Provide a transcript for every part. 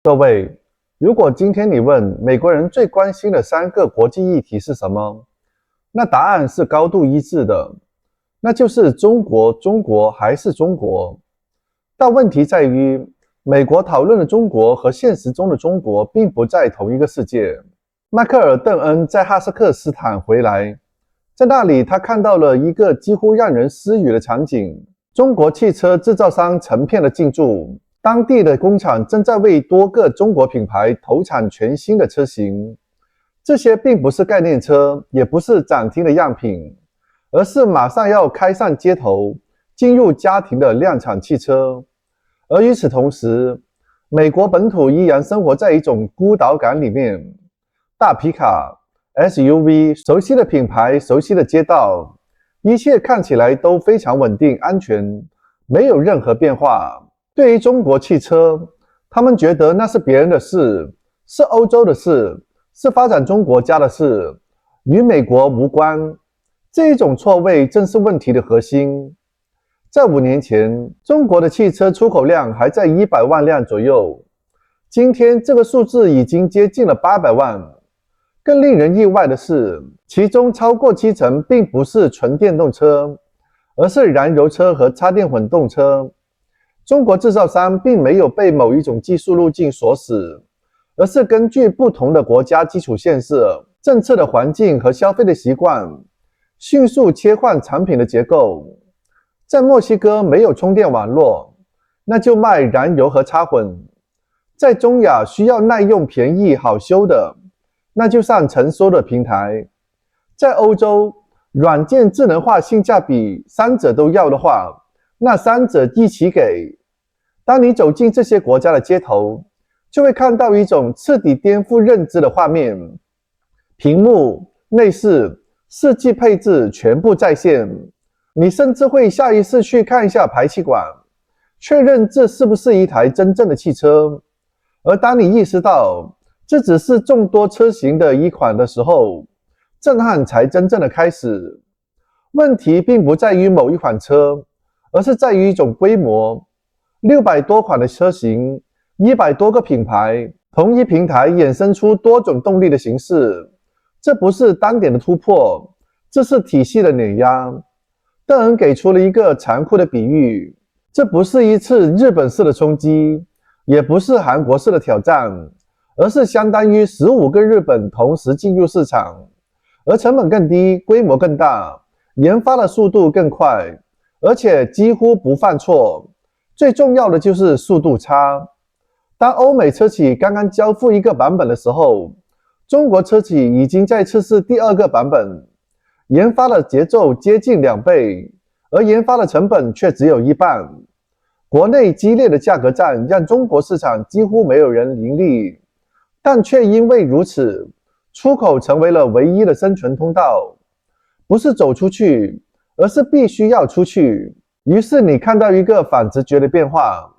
各位，如果今天你问美国人最关心的3个国际议题是什么，那答案是高度一致的，那就是中国，中国还是中国。但问题在于，美国讨论的中国和现实中的中国并不在同一个世界。迈克尔·邓恩在哈萨克斯坦回来，在那里他看到了一个几乎让人失语的场景：中国汽车制造商成片的进驻，当地的工厂正在为多个中国品牌投产全新的车型。这些并不是概念车，也不是展厅的样品，而是马上要开上街头，进入家庭的量产汽车。而与此同时，美国本土依然生活在一种孤岛感里面。大皮卡、SUV， 熟悉的品牌，熟悉的街道，一切看起来都非常稳定安全，没有任何变化。对于中国汽车，他们觉得那是别人的事，是欧洲的事，是发展中国家的事，与美国无关。这一种错位正是问题的核心。在5年前，中国的汽车出口量还在100万辆左右，今天这个数字已经接近了800万。更令人意外的是，其中超过70%并不是纯电动车，而是燃油车和插电混动车。中国制造商并没有被某一种技术路径锁死，而是根据不同的国家基础建设、政策的环境和消费的习惯，迅速切换产品的结构。在墨西哥没有充电网络，那就卖燃油和插混；在中亚需要耐用、便宜、好修的，那就上成熟的平台；在欧洲，软件智能化性价比3者都要的话，那3者一起给。当你走进这些国家的街头，就会看到一种彻底颠覆认知的画面：屏幕、内饰、四季配置全部在线，你甚至会下意识去看一下排气管，确认这是不是一台真正的汽车。而当你意识到这只是众多车型的一款的时候，震撼才真正的开始。问题并不在于某一款车，而是在于一种规模。600多款的车型，100多个品牌，同一平台衍生出多种动力的形式。这不是单点的突破，这是体系的碾压。邓恩给出了一个残酷的比喻，这不是一次日本式的冲击，也不是韩国式的挑战，而是相当于15个日本同时进入市场，而成本更低，规模更大，研发的速度更快，而且几乎不犯错。最重要的就是速度差。当欧美车企刚刚交付一个版本的时候，中国车企已经在测试第2个版本，研发的节奏接近2倍，而研发的成本却只有1半。国内激烈的价格战让中国市场几乎没有人盈利，但却因为如此，出口成为了唯一的生存通道。不是走出去，而是必须要出去。于是你看到一个反直觉的变化：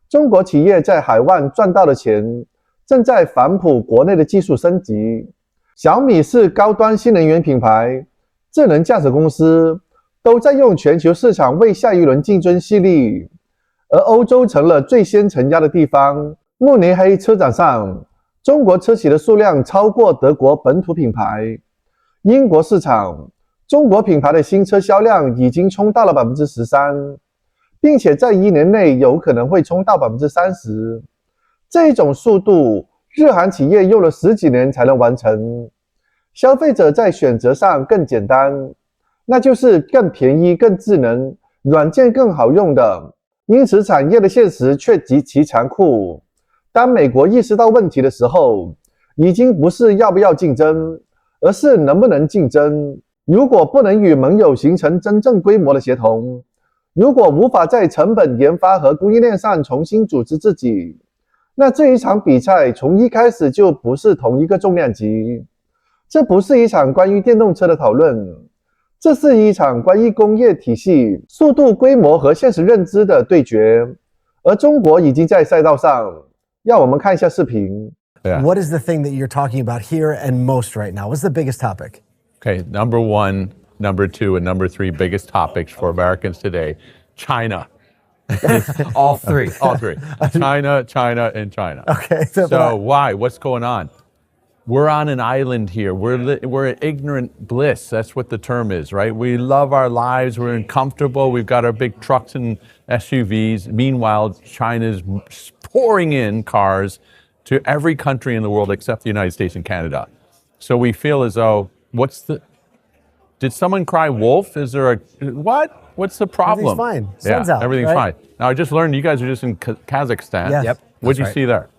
中国企业在海外赚到的钱，正在反哺国内的技术升级。小米是高端新能源品牌，智能驾驶公司都在用全球市场为下一轮竞争蓄力，而欧洲成了最先承压的地方。慕尼黑车展上，中国车企的数量超过德国本土品牌。英国市场，中国品牌的新车销量已经冲到了 13%， 并且在1年内有可能会冲到 30%。 这种速度，日韩企业用了10几年才能完成。消费者在选择上更简单，那就是更便宜、更智能、软件更好用的。因此产业的现实却极其残酷。当美国意识到问题的时候，已经不是要不要竞争，而是能不能竞争。如果不能与盟友形成真正规模的协同，如果无法在成本、研发和供应链上重新组织自己，那这一场比赛从一开始就不是同一个重量级。这不是一场关于电动车的讨论，这是一场关于工业体系、速度、规模和现实认知的对决。而中国已经在赛道上，让我们看一下视频。What is the thing that you're talking about here and most right now? What's the biggest topic? Okay, number 1, number 2, and number 3 biggest topics for Americans today. China. All three. All three. China, China, and China. Okay. So why? What's going on? We're on an island here. We're at ignorant bliss. That's what the term is, right? We love our lives. We're comfortable. We've got our big trucks and SUVs. Meanwhile, China's pouring in cars to every country in the world except the United States and Canada. So we feel as though, did someone cry wolf? Is there what? What's the problem? Everything's fine. Sun's out, everything's right? fine. Now, I just learned you guys are just in Kazakhstan. Yes. Yep. What'd you That's see there?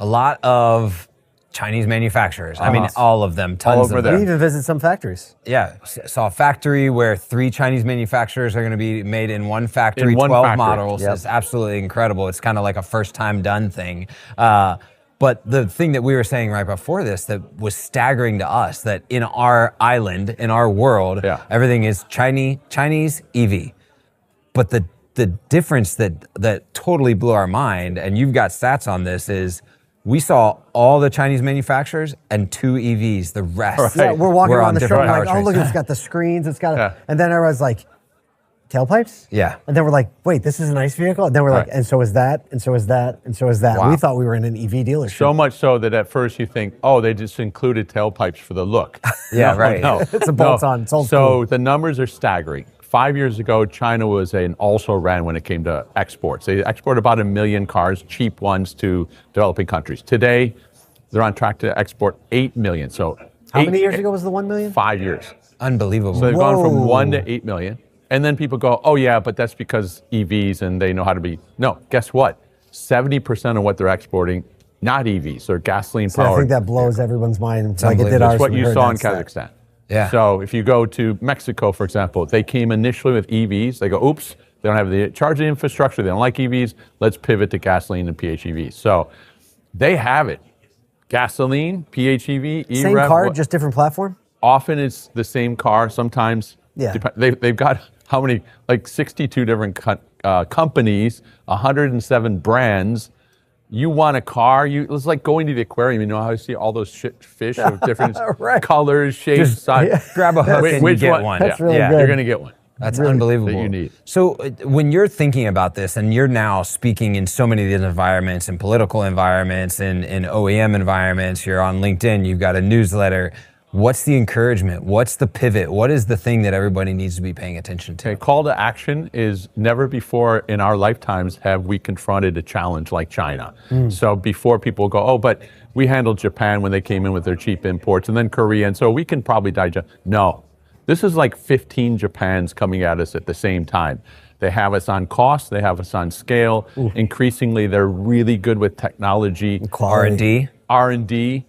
A lot of Chinese manufacturers. I mean, all of them, tons over of there. them. We even visit some factories. Yeah, saw a factory where 3 Chinese manufacturers are going to be made in one factory, In one 12 factory. models. Yep. It's absolutely incredible. It's kind of like a first time done thing. But the thing that we were saying right before this that was staggering to us, that in our island, in our world, everything is Chinese EV. But the difference that totally blew our mind, and you've got stats on this, is we saw all the Chinese manufacturers and 2 EVs. The rest Yeah, we're walking were around on the show, different like, oh, powertrains. look, it's got the screens, it's got, Yeah. and then everyone's like, tailpipes? Yeah. And then we're like, wait, this is an ICE vehicle? And then we're like, and so is that, and so is that, and so is that. Wow. We thought we were in an EV dealership. So much so that at first you think, oh, they just included tailpipes for the look. Yeah, right. No, It's a bolt-on. It's old So school. the numbers are staggering. 5 years ago, China was an also-ran when it came to exports. They export about 1 million cars, cheap ones, to developing countries. Today, they're on track to export 8 million. So How many years ago was the 1 million? 5 years. Unbelievable. So they've gone from Whoa. 1 to 8 million. And then people go, oh yeah, but that's because EVs and they know how to be. No, guess what? 70% of what they're exporting, not EVs, they're gasoline So I powered. think that blows everyone's mind like it did unbelievable. ours. That's what when we you heard saw in that stat. Kazakhstan. Yeah. So if you go to Mexico, for example, they came initially with EVs. They go, oops, they don't have the charging infrastructure. They don't like EVs. Let's pivot to gasoline and PHEVs. So they have it. Gasoline, PHEV, Same E-Rev. car, just different platform? Often it's the same car. Sometimes Yeah. they've got how many? Like 62 different companies, 107 brands. You want a car? It's like going to the aquarium. You know how you see all those fish of different Right. colors, shapes, sizes. Grab a hook and you get one. That's really yeah, good. you're going to get one. That's unbelievable. that you need. So when you're thinking about this, and you're now speaking in so many of these environments, in political environments, in OEM environments, you're on LinkedIn, you've got a newsletter. What's the encouragement? What's the pivot? What is the thing that everybody needs to be paying attention to? Okay, call to action is never before in our lifetimes have we confronted a challenge like China. So before people go, oh, but we handled Japan when they came in with their cheap imports, and then Korea, and so we can probably digest. No, this is like 15 Japans coming at us at the same time. They have us on cost, they have us on scale. Increasingly, they're really good with technology. R&D? R&D.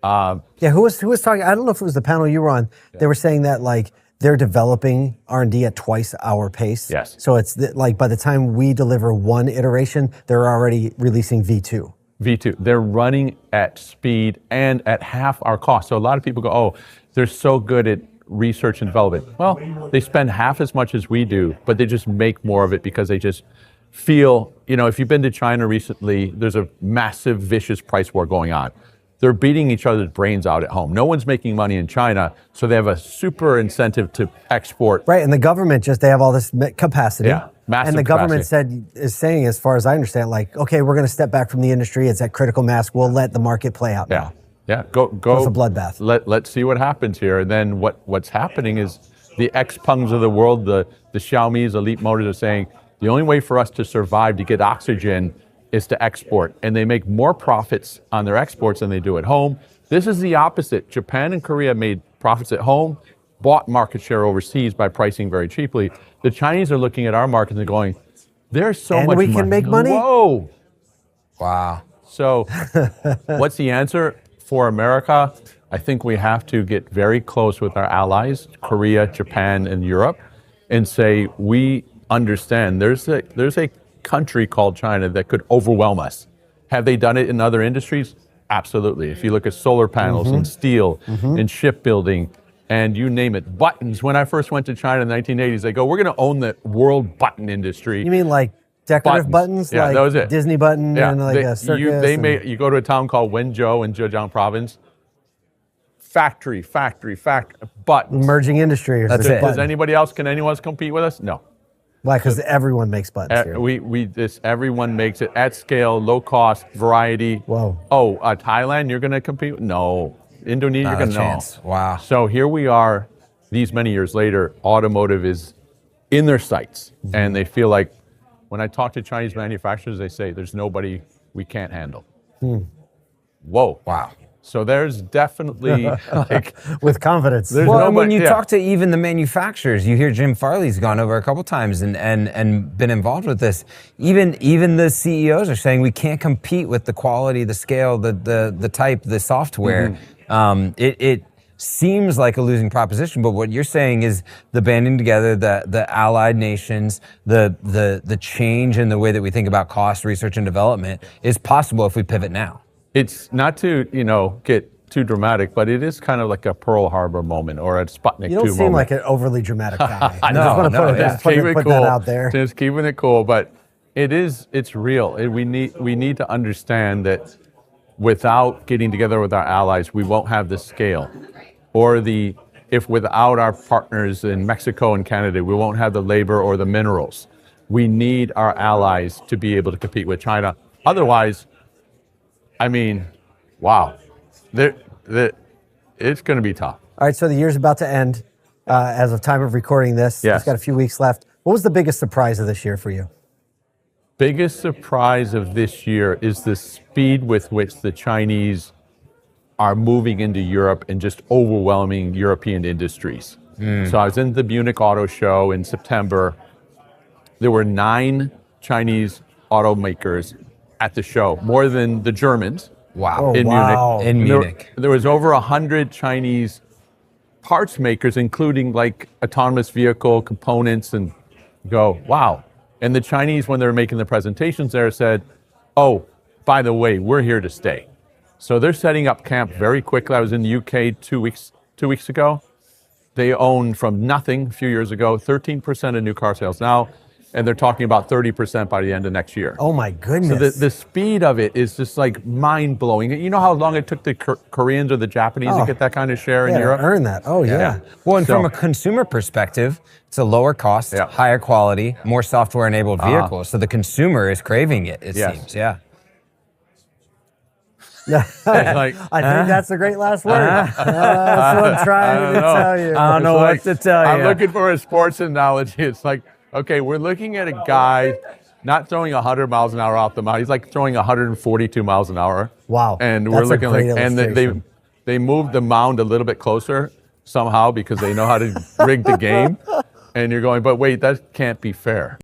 Yeah, who was talking? I don't know if it was the panel you were on. They were saying that like they're developing R&D at twice our pace. Yes. So it's like by the time we deliver one iteration, they're already releasing V2. V2. They're running at speed and at half our cost. So a lot of people go, oh, they're so good at research and development. Well, they spend half as much as we do, but they just make more of it because they just feel, if you've been to China recently, there's a massive, vicious price war going on. They're beating each other's brains out at home. No one's making money in China, so they have a super incentive to export. Right, and the government they have all this capacity. Yeah, massive and the government capacity. is saying, as far as I understand, like, okay, we're going to step back from the industry. It's at critical mass. We'll let the market play out now. Yeah, go. It's a bloodbath. Let's see what happens here. And then what's happening is the Xpengs of the world, the Xiaomi's, Elite Motors are saying the only way for us to survive, to get oxygen, is to export. And they make more profits on their exports than they do at home. This is the opposite. Japan and Korea made profits at home, bought market share overseas by pricing very cheaply. The Chinese are looking at our markets and going, there's so And much we can make money? Whoa. Wow. So what's the answer for America? I think we have to get very close with our allies, Korea, Japan, and Europe, and say, we understand there's a country called China that could overwhelm us. Have they done it in other industries? Absolutely. If you look at solar panels and steel and shipbuilding and you name it, buttons. When I first went to China in the 1980s, they go, we're going to own the world button industry. You mean like decorative buttons? Yeah, like that was it. Disney button and like a circus? You go to a town called Wenzhou in Zhejiang province, factory, buttons. Emerging industry. That's it. Can anyone else compete with us? No. Why? Because everyone makes buttons here. Everyone makes it at scale, low cost, variety. Whoa. Oh, Thailand, you're going to compete? No. Indonesia, Not you're a going to chance. Wow. So here we are, these many years later, automotive is in their sights. And they feel like, when I talk to Chinese manufacturers, they say, there's nobody we can't handle. Whoa. Wow. So there's definitely like, With confidence. Well, and when nobody- you yeah. talk to even the manufacturers, you hear Jim Farley's gone over a couple times and been involved with this. Even the CEOs are saying we can't compete with the quality, the scale, the type, the software. It seems like a losing proposition, but what you're saying is the banding together, the allied nations, the change in the way that we think about cost, research, and development is possible if we pivot now. it's not to, get too dramatic, but it is kind of like a Pearl Harbor moment or a Sputnik 2 You don't moment. seem like an overly dramatic guy. I No, just want to no, put, yeah. just put that out there. Just keeping it cool, but it's real. We need to understand that without getting together with our allies, we won't have the scale, or if without our partners in Mexico and Canada, we won't have the labor or the minerals. We need our allies to be able to compete with China. Otherwise, I mean, wow, it's going to be tough. All right, so the year's about to end as of time of recording this. Yes. It's got a few weeks left. What was the biggest surprise of this year for you? Biggest surprise of this year is the speed with which the Chinese are moving into Europe and just overwhelming European industries. So I was in the Munich Auto Show in September. There were 9 Chinese automakers at the show, more than the Germans. Wow. In wow. Munich. In And Munich. there was over 100 Chinese parts makers, including like autonomous vehicle components, and go, wow. And the Chinese, when they were making the presentations there, said, oh, by the way, we're here to stay. So they're setting up camp very quickly. I was in the UK 2 weeks ago. They owned from nothing a few years ago, 13% of new car sales now, and they're talking about 30% by the end of next year. Oh my So goodness. the speed of it is just like mind-blowing. You know how long it took the Koreans or the Japanese to get that kind of share in yeah, Europe? to earn that. Oh yeah. Well, and from So- a consumer perspective, it's a lower cost, Yeah. higher quality, more software-enabled vehicle. So the consumer is craving it, it Yes. seems. Yeah. Like, I think that's a great last word. That's what I'm trying to tell you. I don't know what to tell I'm you. looking for a sports analogy. It's like, okay, we're looking at a guy not throwing 100 miles an hour off the mound. He's like throwing 142 miles an hour. Wow, And that's we're a looking great like, and illustration. they moved the mound a little bit closer somehow because they know how to rig the game. And you're going, but wait, that can't be fair.